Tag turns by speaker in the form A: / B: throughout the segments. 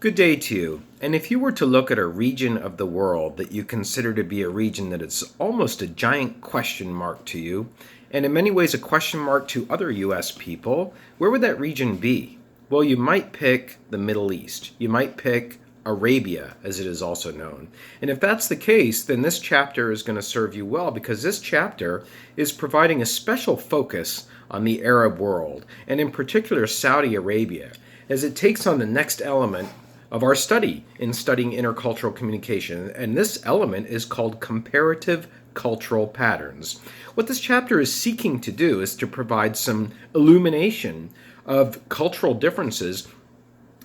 A: Good day to you. And if you were to look at a region of the world that you consider to be a region that is almost a giant question mark to you, and in many ways a question mark to other U.S. people, where would that region be? Well, you might pick the Middle East. You might pick Arabia, as it is also known. And if that's the case, then this chapter is going to serve you well because this chapter is providing a special focus on the Arab world, and in particular Saudi Arabia, as it takes on the next element of our study in studying intercultural communication, and this element is called comparative cultural patterns. What this chapter is seeking to do is to provide some illumination of cultural differences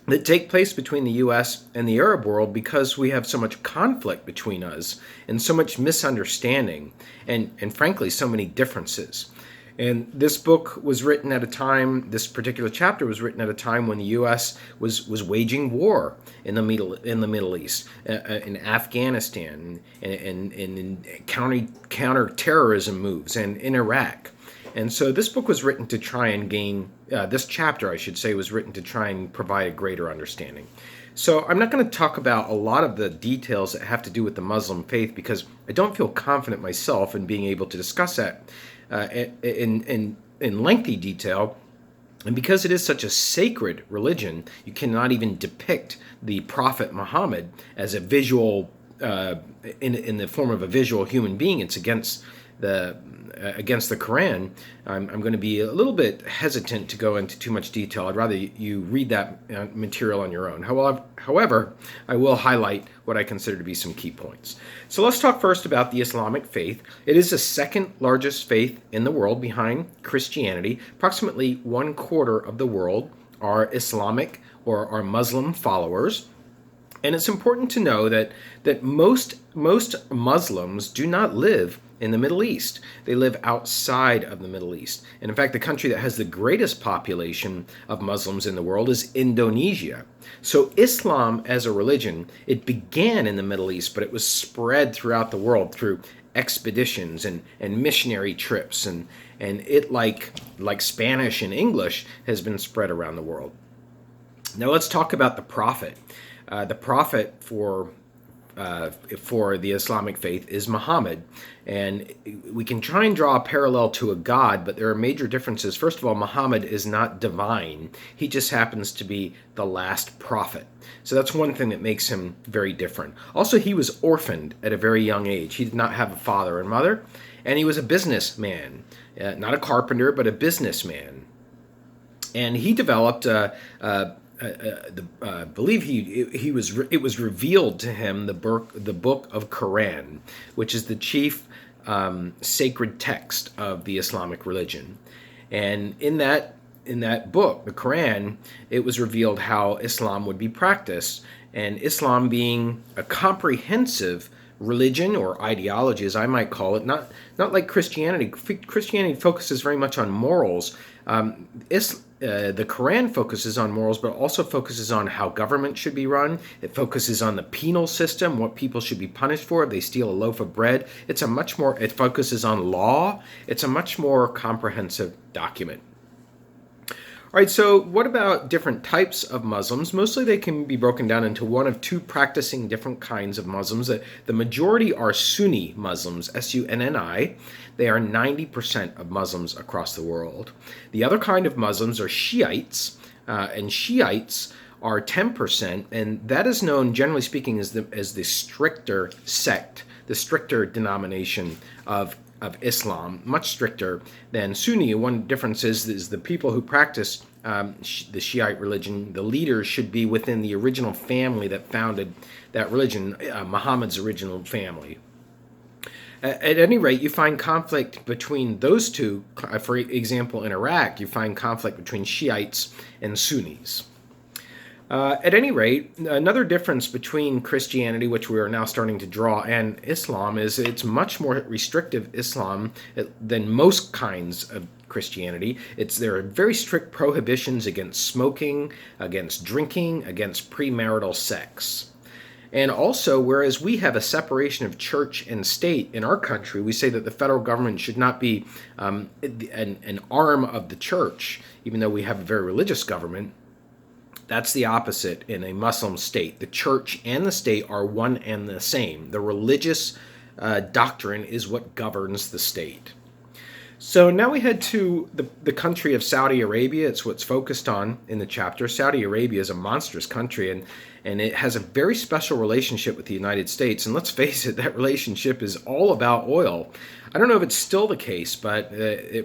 A: that take place between the U.S. and the Arab world because we have so much conflict between us and so much misunderstanding and frankly, so many differences. And this book was written at a time, this particular chapter was written at a time when the U.S. was waging war in the Middle East, in Afghanistan, and in counter terrorism moves, and in Iraq. And so this book was written to try and gain, this chapter, I should say, was written to try and provide a greater understanding. So I'm not going to talk about a lot of the details that have to do with the Muslim faith because I don't feel confident myself in being able to discuss that in lengthy detail. And because it is such a sacred religion, you cannot even depict the Prophet Muhammad as a visual, in the form of a visual human being. It's against the Quran. I'm going to be a little bit hesitant to go into too much detail. I'd rather you read that material on your own. However, I will highlight what I consider to be some key points. So let's talk first about the Islamic faith. It is the second largest faith in the world behind Christianity. Approximately 1/4 of the world are Islamic or are Muslim followers. And it's important to know that most Muslims do not live in the Middle East. They live outside of the Middle East. And in fact, the country that has the greatest population of Muslims in the world is Indonesia. So Islam as a religion, it began in the Middle East, but it was spread throughout the world through expeditions and missionary trips. And it, like Spanish and English, has been spread around the world. Now let's talk about the prophet. The prophet for the Islamic faith is Muhammad. And we can try and draw a parallel to a god, but there are major differences. First of all, Muhammad is not divine. He just happens to be the last prophet. So that's one thing that makes him very different. Also, he was orphaned at a very young age. He did not have a father and mother, and he was a businessman, not a carpenter, but a businessman. And he developed I believe it was revealed to him the book of Quran, which is the chief sacred text of the Islamic religion. And in that book, the Quran, it was revealed how Islam would be practiced, and Islam being a comprehensive religion or ideology, as I might call it, not like Christianity. Christianity focuses very much on morals. The Quran focuses on morals, but also focuses on how government should be run. It focuses on the penal system, what people should be punished for if they steal a loaf of bread. It focuses on law. It's a much more comprehensive document. All right, so what about different types of Muslims? Mostly they can be broken down into one of two practicing different kinds of Muslims. The majority are Sunni Muslims, Sunni. They are 90% of Muslims across the world. The other kind of Muslims are Shiites, and Shiites are 10%, and that is known, generally speaking, as the stricter sect, the stricter denomination of Islam, much stricter than Sunni. One difference is the people who practice the Shiite religion, the leaders should be within the original family that founded that religion, Muhammad's original family. At any rate, you find conflict between those two. For example, in Iraq, you find conflict between Shiites and Sunnis. At any rate, another difference between Christianity, which we are now starting to draw, and Islam is it's much more restrictive Islam than most kinds of Christianity. There are very strict prohibitions against smoking, against drinking, against premarital sex. And also, whereas we have a separation of church and state in our country, we say that the federal government should not be an arm of the church, even though we have a very religious government. That's the opposite in a Muslim state. The church and the state are one and the same. The religious doctrine is what governs the state. So now we head to the country of Saudi Arabia. It's what's focused on in the chapter. Saudi Arabia is a monstrous country, and it has a very special relationship with the United States. And let's face it, that relationship is all about oil. I don't know if it's still the case, but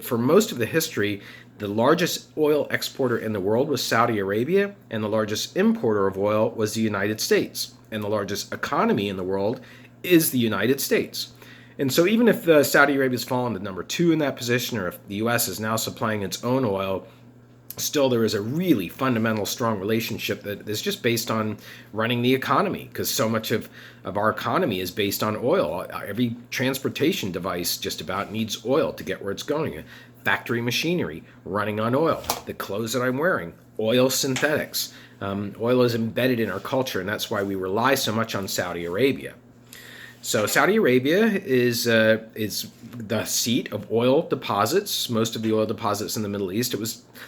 A: for most of the history, the largest oil exporter in the world was Saudi Arabia, and the largest importer of oil was the United States. And the largest economy in the world is the United States. And so even if Saudi Arabia has fallen to number 2 in that position, or if the U.S. is now supplying its own oil, still there is a really fundamental strong relationship that is just based on running the economy, because so much of our economy is based on oil. Every transportation device just about needs oil to get where it's going. Factory machinery running on oil. The clothes that I'm wearing, oil synthetics. Oil is embedded in our culture, and that's why we rely so much on Saudi Arabia. So Saudi Arabia is the seat of oil deposits. Most of the oil deposits in the Middle East,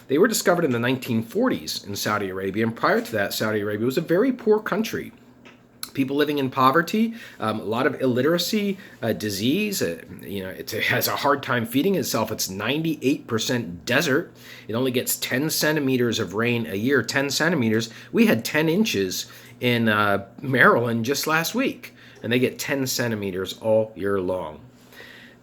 A: they were discovered in the 1940s in Saudi Arabia, and prior to that, Saudi Arabia was a very poor country. People living in poverty, a lot of illiteracy, disease. It has a hard time feeding itself. It's 98% desert. It only gets 10 centimeters of rain a year. 10 centimeters. We had 10 inches in Maryland just last week, and they get 10 centimeters all year long.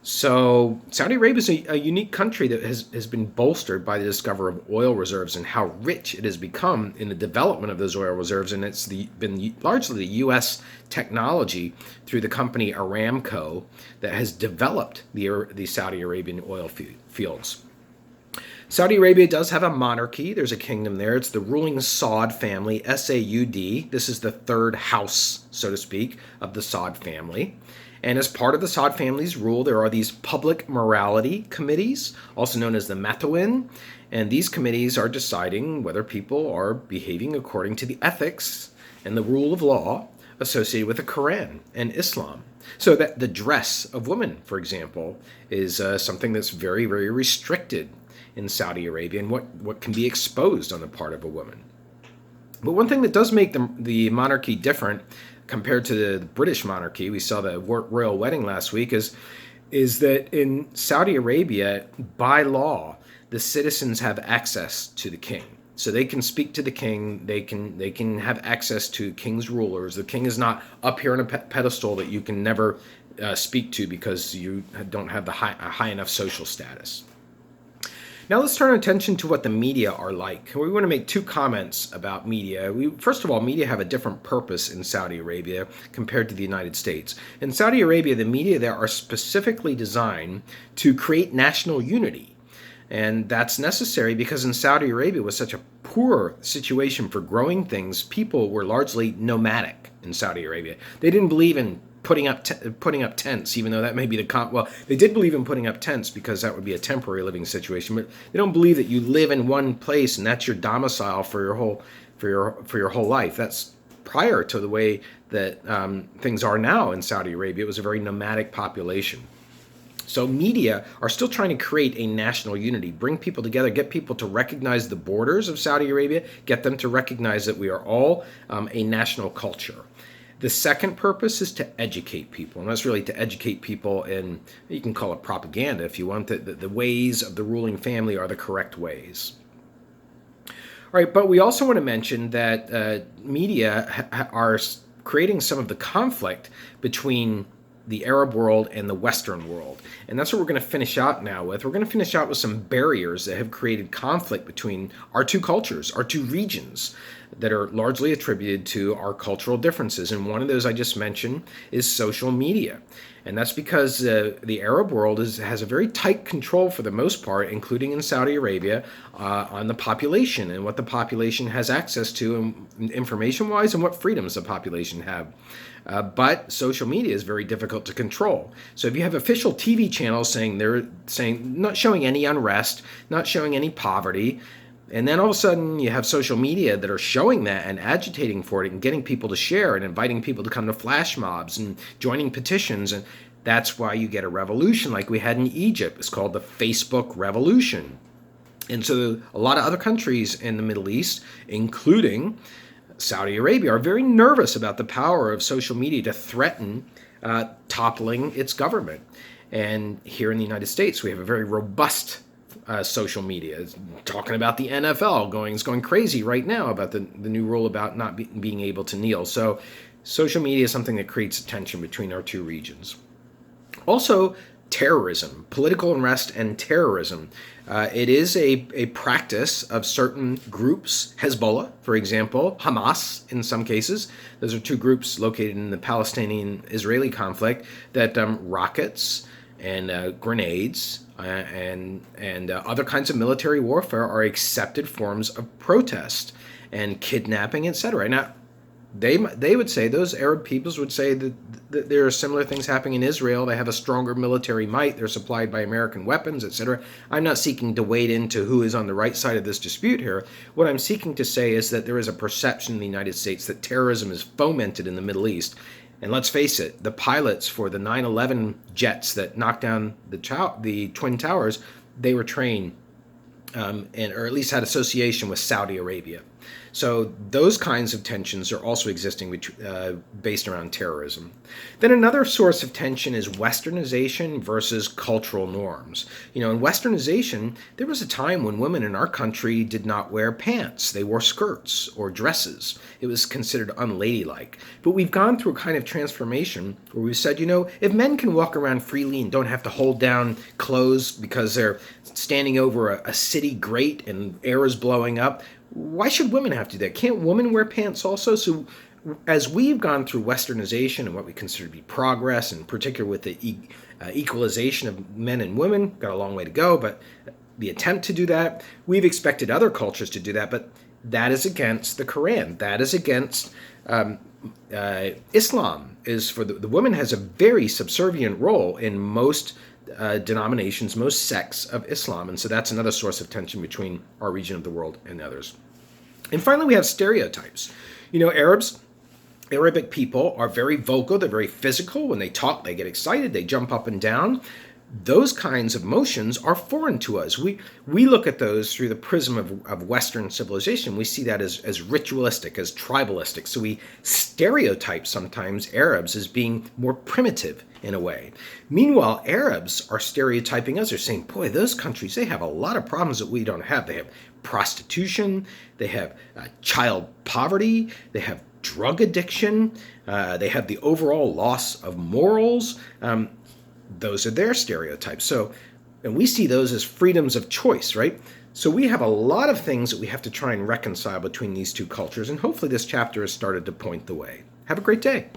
A: So Saudi Arabia is a unique country that has been bolstered by the discovery of oil reserves and how rich it has become in the development of those oil reserves. And it's been largely the U.S. technology through the company Aramco that has developed the Saudi Arabian oil fields. Saudi Arabia does have a monarchy. There's a kingdom there. It's the ruling Saud family, S-A-U-D. This is the third house, so to speak, of the Saud family. And as part of the Saud family's rule, there are these public morality committees, also known as the Matawin. And these committees are deciding whether people are behaving according to the ethics and the rule of law associated with the Quran and Islam. So that the dress of women, for example, is something that's very, very restricted in Saudi Arabia, and what can be exposed on the part of a woman. But one thing that does make the monarchy different compared to the British monarchy, we saw the royal wedding last week, is that in Saudi Arabia, by law, the citizens have access to the king. So they can speak to the king, they can have access to king's rulers. The king is not up here on a pedestal that you can never speak to because you don't have the high enough social status. Now let's turn our attention to what the media are like. We want to make 2 comments about media. First of all, media have a different purpose in Saudi Arabia compared to the United States. In Saudi Arabia, the media there are specifically designed to create national unity. And that's necessary because in Saudi Arabia, with such a poor situation for growing things, people were largely nomadic in Saudi Arabia. They didn't believe in putting up tents, even though that may be they did believe in putting up tents because that would be a temporary living situation, but they don't believe that you live in one place and that's your domicile for your whole life. That's prior to the way that things are now in Saudi Arabia. It was a very nomadic population. So media are still trying to create a national unity, bring people together, get people to recognize the borders of Saudi Arabia, get them to recognize that we are all a national culture. The second purpose is to educate people, and that's really to educate people in, you can call it propaganda if you want, that the ways of the ruling family are the correct ways. All right, but we also want to mention that media are creating some of the conflict between the Arab world and the Western world. And that's what we're going to finish out now with. We're going to finish out with some barriers that have created conflict between our 2 cultures, our 2 regions, that are largely attributed to our cultural differences. And one of those I just mentioned is social media. And that's because the Arab world has a very tight control for the most part, including in Saudi Arabia, on the population and what the population has access to information-wise and what freedoms the population have. But social media is very difficult to control. So if you have official TV channels not showing any unrest, not showing any poverty, and then all of a sudden you have social media that are showing that and agitating for it and getting people to share and inviting people to come to flash mobs and joining petitions, and that's why you get a revolution like we had in Egypt. It's called the Facebook Revolution. And so a lot of other countries in the Middle East, including Saudi Arabia, are very nervous about the power of social media to threaten toppling its government. And here in the United States, we have a very robust social media. It's talking about the NFL it's going crazy right now about the new rule about not being able to kneel. So social media is something that creates tension between our two regions. Also, terrorism, political unrest and terrorism. It is a practice of certain groups, Hezbollah, for example, Hamas in some cases. Those are two groups located in the Palestinian-Israeli conflict that rockets and grenades and other kinds of military warfare are accepted forms of protest and kidnapping, etc. Now, they would say, those Arab peoples would say that there are similar things happening in Israel. They have a stronger military might. They're supplied by American weapons, etc. I'm not seeking to wade into who is on the right side of this dispute here. What I'm seeking to say is that there is a perception in the United States that terrorism is fomented in the Middle East. And let's face it, the pilots for the 9/11 jets that knocked down the Twin Towers, they were trained or at least had association with Saudi Arabia. So those kinds of tensions are also existing based around terrorism. Then another source of tension is westernization versus cultural norms. In westernization, there was a time when women in our country did not wear pants. They wore skirts or dresses. It was considered unladylike. But we've gone through a kind of transformation where we've said, if men can walk around freely and don't have to hold down clothes because they're standing over a city grate and air is blowing up, why should women have to do that? Can't women wear pants also? So as we've gone through westernization and what we consider to be progress, in particular with the equalization of men and women, got a long way to go, but the attempt to do that, we've expected other cultures to do that, but that is against the Quran. That is against Islam. Is for the woman has a very subservient role in most denominations, most sects of Islam. And so that's another source of tension between our region of the world and others. And finally, we have stereotypes. Arabic people are very vocal. They're very physical. When they talk, they get excited. They jump up and down. Those kinds of motions are foreign to us. We look at those through the prism of Western civilization. We see that as ritualistic, as tribalistic. So we stereotype sometimes Arabs as being more primitive in a way. Meanwhile, Arabs are stereotyping us. They're saying, boy, those countries, they have a lot of problems that we don't have. They have prostitution. They have child poverty. They have drug addiction. They have the overall loss of morals. Those are their stereotypes. And we see those as freedoms of choice, right? So we have a lot of things that we have to try and reconcile between these two cultures, and hopefully this chapter has started to point the way. Have a great day.